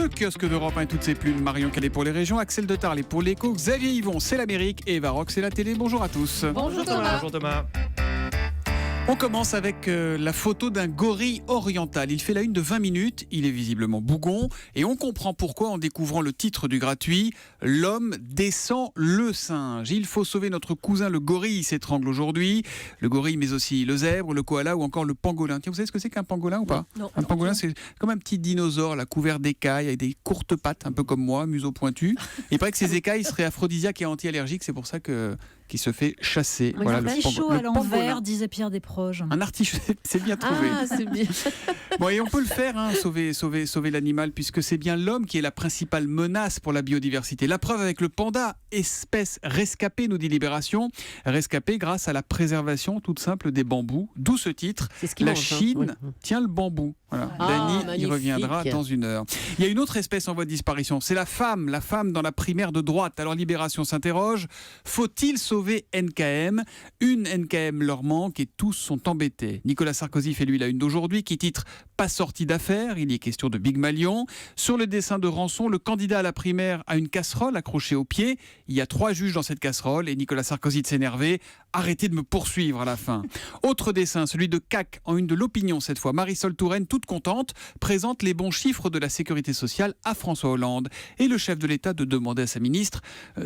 Le kiosque d'Europe 1 et toutes ses plumes. Marion Calais pour les régions, Axel de Tarlet pour l'écho, Xavier Yvon c'est l'Amérique et Eva Rock c'est la télé. Bonjour à tous. Bonjour Thomas. Bonjour Thomas. On commence avec la photo d'un gorille oriental. Il fait la une de 20 minutes, il est visiblement bougon et on comprend pourquoi en découvrant le titre du gratuit. L'homme descend le singe. Il faut sauver notre cousin le gorille, il s'étrangle aujourd'hui. Le gorille mais aussi le zèbre, le koala ou encore le pangolin. Tiens, vous savez ce que c'est qu'un pangolin ou pas ? Non. Un pangolin c'est comme un petit dinosaure là, couvert d'écailles avec des courtes pattes, un peu comme moi, museau pointu. Et il paraît que ces écailles seraient aphrodisiaques et anti-allergiques, c'est pour ça qu'il se fait chasser. Voilà, le chaud le à l'envers, pangolin. disait Pierre Desproges. Un artichaut, c'est bien trouvé. Ah, c'est bien. Bon, et on peut le faire, sauver l'animal, puisque c'est bien l'homme qui est la principale menace pour la biodiversité. La preuve avec le panda, espèce rescapée, nous dit Libération. Rescapée grâce à la préservation toute simple des bambous. D'où ce titre, la Chine tient le bambou. Voilà. Dany y reviendra dans une heure. Il y a une autre espèce en voie de disparition, c'est la femme dans la primaire de droite. Alors Libération s'interroge, faut-il sauver NKM ? Une NKM leur manque et tous sont embêtés. Nicolas Sarkozy fait lui la une d'aujourd'hui qui titre « Pas sorti d'affaires », il y est question de Big Malion. Sur le dessin de Rançon, le candidat à la primaire a une casserole accrochée au pied. Il y a 3 juges dans cette casserole et Nicolas Sarkozy de s'énerver. Arrêtez de me poursuivre à la fin. Autre dessin, celui de CAC, en une de l'Opinion cette fois. Marisol Touraine, toute contente, présente les bons chiffres de la sécurité sociale à François Hollande. Et le chef de l'État de demander à sa ministre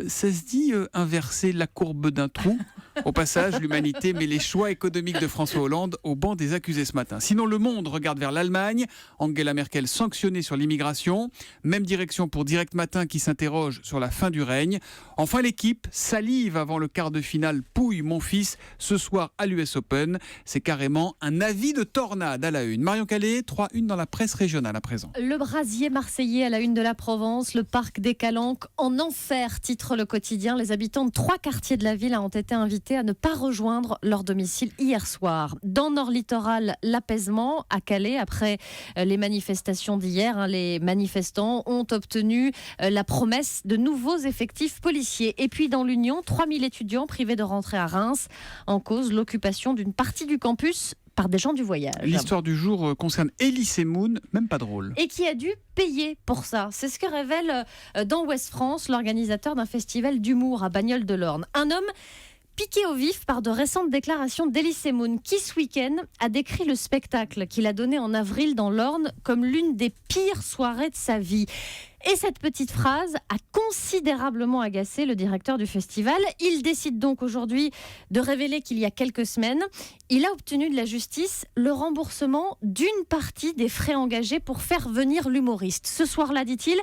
ça se dit inverser la courbe d'un trou ? Au passage, l'humanité met les choix économiques de François Hollande au banc des accusés ce matin. Sinon, Le Monde regarde vers l'Allemagne. Angela Merkel sanctionnée sur l'immigration. Même direction pour Direct Matin qui s'interroge sur la fin du règne. Enfin, l'équipe salive avant le quart de finale Pouille mon fils ce soir à l'US Open. C'est carrément un avis de tornade à la une. Marion Calais, 3-1 dans la presse régionale à présent. Le brasier marseillais à la une de la Provence, le parc des Calanques en enfer, titre le quotidien. Les habitants de 3 quartiers de la ville ont été invités à ne pas rejoindre leur domicile hier soir. Dans Nord Littoral, l'apaisement à Calais après les manifestations d'hier. Les manifestants ont obtenu la promesse de nouveaux effectifs policiers. Et puis dans l'Union, 3000 étudiants privés de rentrer à Reims en cause l'occupation d'une partie du campus par des gens du voyage. L'histoire du jour concerne Elise Moon, même pas drôle. Et qui a dû payer pour ça. C'est ce que révèle dans Ouest France l'organisateur d'un festival d'humour à Bagnoles-de-l'Orne. Un homme piqué au vif par de récentes déclarations d'Elise Moon, qui ce week-end a décrit le spectacle qu'il a donné en avril dans l'Orne comme l'une des pires soirées de sa vie. Et cette petite phrase a considérablement agacé le directeur du festival. Il décide donc aujourd'hui de révéler qu'il y a quelques semaines, il a obtenu de la justice le remboursement d'une partie des frais engagés pour faire venir l'humoriste. Ce soir-là, dit-il,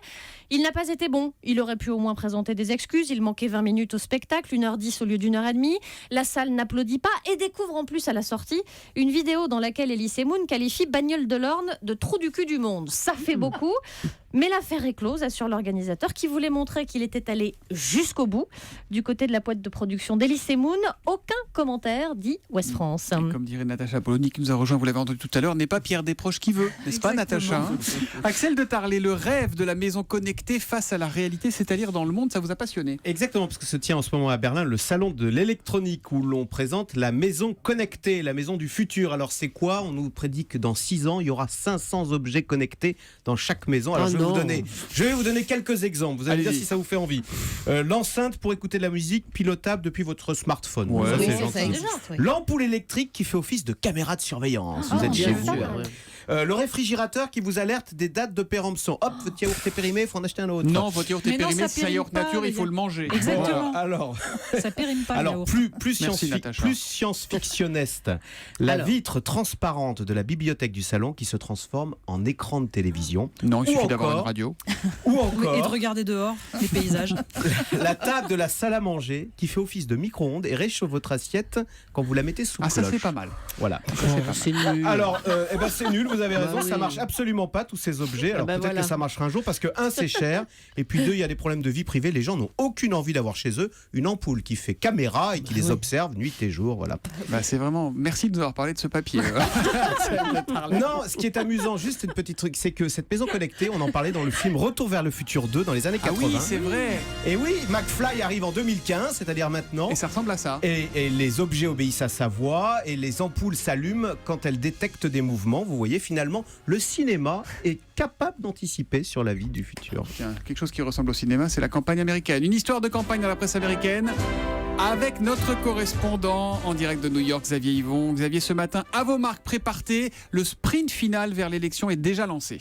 il n'a pas été bon. Il aurait pu au moins présenter des excuses. Il manquait 20 minutes au spectacle, 1h10 au lieu d'1h30. La salle n'applaudit pas et découvre en plus à la sortie une vidéo dans laquelle Elise Moon qualifie Bagnoles-de-l'Orne de trou du cul du monde. Ça fait beaucoup. Mais l'affaire est close, assure l'organisateur, qui voulait montrer qu'il était allé jusqu'au bout. Du côté de la boîte de production d'Elise Moon, aucun commentaire, dit Ouest France. Et comme dirait Natacha Polony, qui nous a rejoint, vous l'avez entendu tout à l'heure, n'est pas Pierre Desproges qui veut, n'est-ce pas Natacha ? Axel de Tarlet, le rêve de la maison connectée face à la réalité, c'est-à-dire dans le monde, ça vous a passionné ? Exactement, parce que se tient en ce moment à Berlin le salon de l'électronique où l'on présente la maison connectée, la maison du futur. Alors c'est quoi ? On nous prédit que dans 6 ans, il y aura 500 objets connectés dans chaque maison. Alors je vais vous donner quelques exemples. Vous allez dire si ça vous fait envie. L'enceinte pour écouter de la musique pilotable depuis votre smartphone. Ouais, ça, Oui, c'est c'est gentil. ça, L'ampoule électrique qui fait office de caméra de surveillance. Vous êtes chez vous. Le réfrigérateur qui vous alerte des dates de péremption. Hop, votre yaourt est périmé, il faut en acheter un autre. Non, votre yaourt est périmé, si c'est un yaourt nature, il faut le manger. Exactement. Voilà. Alors, Ça périme pas. alors plus science-fictionniste, la vitre transparente de la bibliothèque du salon qui se transforme en écran de télévision. Non, il Ou suffit d'avoir une encore- radio. Ou encore Et de regarder dehors les paysages. la table de la salle à manger qui fait office de micro-ondes et réchauffe votre assiette quand vous la mettez sous Ah, ça cloche. c'est pas mal. Voilà. C'est nul. Alors, c'est nul, vous avez raison, Bah ça oui. marche absolument pas tous ces objets. Alors bah peut-être voilà. que ça marchera un jour parce que 1 c'est cher et puis 2 il y a des problèmes de vie privée. Les gens n'ont aucune envie d'avoir chez eux une ampoule qui fait caméra et qui les observe nuit et jour. Voilà. Bah, c'est vraiment. Merci de nous avoir parlé de ce papier. Non, ce qui est amusant, juste une petite truc, c'est que cette maison connectée, on en parlait dans le film Retour vers le futur 2 dans les années Ah 80. oui, c'est vrai. Et oui, McFly arrive en 2015, c'est-à-dire maintenant. Et ça ressemble à ça. Et les objets obéissent à sa voix et les ampoules s'allument quand elles détectent des mouvements. Vous voyez finalement, le cinéma est capable d'anticiper sur la vie du futur. Tiens, quelque chose qui ressemble au cinéma, c'est la campagne américaine. Une histoire de campagne dans la presse américaine avec notre correspondant en direct de New York, Xavier Yvon. Xavier, ce matin, à vos marques, préparez. Le sprint final vers l'élection est déjà lancé.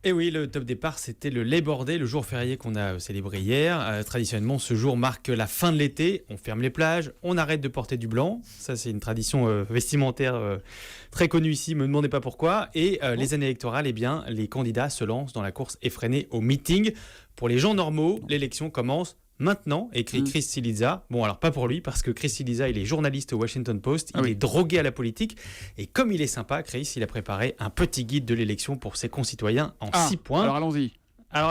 Et oui, le top départ, c'était le Labor Day, le jour férié qu'on a célébré hier. Traditionnellement, ce jour marque la fin de l'été. On ferme les plages, on arrête de porter du blanc. Ça, c'est une tradition vestimentaire très connue ici, me demandez pas pourquoi. Et les années électorales, eh bien, les candidats se lancent dans la course effrénée au meeting. Pour les gens normaux, l'élection commence maintenant, écrit Chris Cillizza. Bon, alors pas pour lui, parce que Chris Cillizza, il est journaliste au Washington Post. Il est drogué à la politique. Et comme il est sympa, Chris, il a préparé un petit guide de l'élection pour ses concitoyens en 6 points. Alors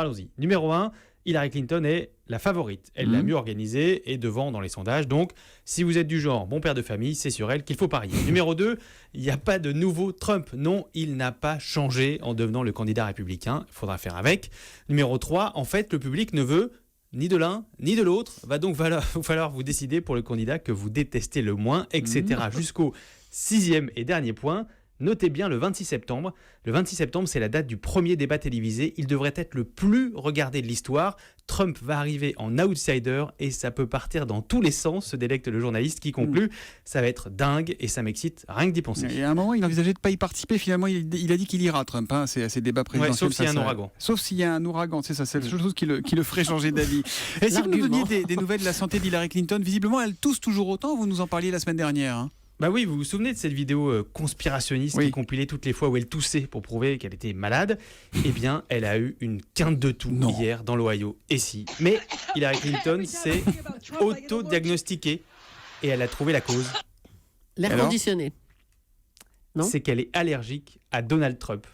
allons-y. Numéro 1, Hillary Clinton est la favorite. Elle l'a mieux organisée et devant dans les sondages. Donc, si vous êtes du genre bon père de famille, c'est sur elle qu'il faut parier. Numéro 2, il n'y a pas de nouveau Trump. Non, il n'a pas changé en devenant le candidat républicain. Il faudra faire avec. Numéro 3, en fait, le public ne veut ni de l'un, ni de l'autre. Va donc falloir vous décider pour le candidat que vous détestez le moins, etc. Jusqu'au 6e et dernier point. Notez bien le 26 septembre. Le 26 septembre, c'est la date du premier débat télévisé. Il devrait être le plus regardé de l'histoire. Trump va arriver en outsider et ça peut partir dans tous les sens, se délecte le journaliste qui conclut. Ça va être dingue et ça m'excite rien que d'y penser. Et à un moment, il envisageait de ne pas y participer. Finalement, il a dit qu'il ira, Trump, à ces débats présidentiels. Sauf s'il y a un ouragan. Sauf s'il y a un ouragan, c'est ça. C'est la chose qui le ferait changer d'avis. Et si vous nous donniez des nouvelles de la santé d'Hillary Clinton, visiblement, elle tousse toujours autant. Vous nous en parliez la semaine dernière. Hein. Bah oui, vous vous souvenez de cette vidéo conspirationniste qui compilait toutes les fois où elle toussait pour prouver qu'elle était malade? Eh bien, elle a eu une quinte de toux hier dans l'Ohio. Et si. Mais Hillary Clinton s'est auto-diagnostiquée et elle a trouvé la cause. L'air conditionné. C'est qu'elle est allergique à Donald Trump.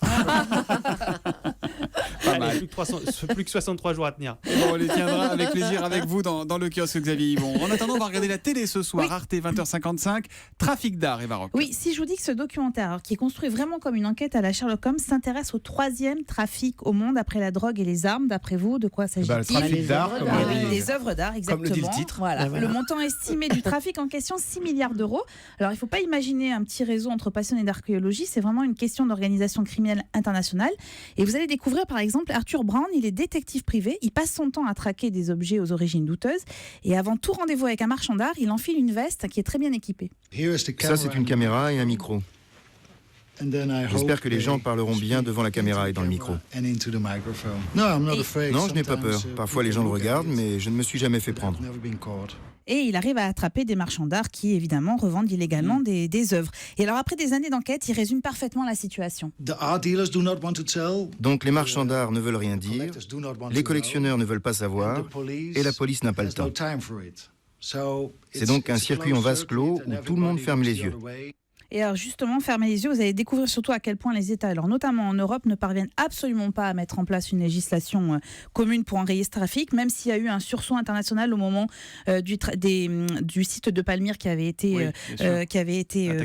Plus que 63 jours à tenir. Bon, on les tiendra avec plaisir avec vous dans le kiosque Xavier Yvon. En attendant, on va regarder la télé ce soir, Arte 20h55, Trafic d'art, Eva Rock. Oui, si je vous dis que ce documentaire, alors, qui est construit vraiment comme une enquête à la Sherlock Holmes, s'intéresse au 3e trafic au monde après la drogue et les armes, d'après vous, de quoi s'agit-il? Le trafic d'art, comme des œuvres d'art, exactement. Comme le dit le titre. Voilà. Le montant estimé du trafic en question, 6 milliards d'euros. Alors, il ne faut pas imaginer un petit réseau entre passionnés d'archéologie, c'est vraiment une question d'organisation criminelle internationale. Et vous allez découvrir, par exemple, Arthur Brown, il est détective privé, il passe son temps à traquer des objets aux origines douteuses et avant tout rendez-vous avec un marchand d'art, il enfile une veste qui est très bien équipée. Ça, c'est une caméra et un micro. J'espère que les gens parleront bien devant la caméra et dans le micro. Non, je n'ai pas peur. Parfois, les gens le regardent, mais je ne me suis jamais fait prendre. Et il arrive à attraper des marchands d'art qui, évidemment, revendent illégalement des œuvres. Et alors, après des années d'enquête, il résume parfaitement la situation. Donc, les marchands d'art ne veulent rien dire, les collectionneurs ne veulent pas savoir, et la police n'a pas le temps. C'est donc un circuit en vase clos où tout le monde ferme les yeux. Et alors justement, fermez les yeux, vous allez découvrir surtout à quel point les États, alors notamment en Europe, ne parviennent absolument pas à mettre en place une législation commune pour enrayer ce trafic, même s'il y a eu un sursaut international au moment du site de Palmyre qui avait été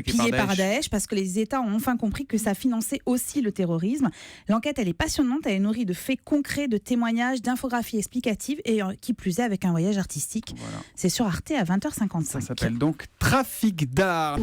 pillé par Daesh, parce que les États ont enfin compris que ça finançait aussi le terrorisme. L'enquête, elle est passionnante, elle est nourrie de faits concrets, de témoignages, d'infographies explicatives et qui plus est avec un voyage artistique. Voilà. C'est sur Arte à 20h55. Ça s'appelle donc Trafic d'art.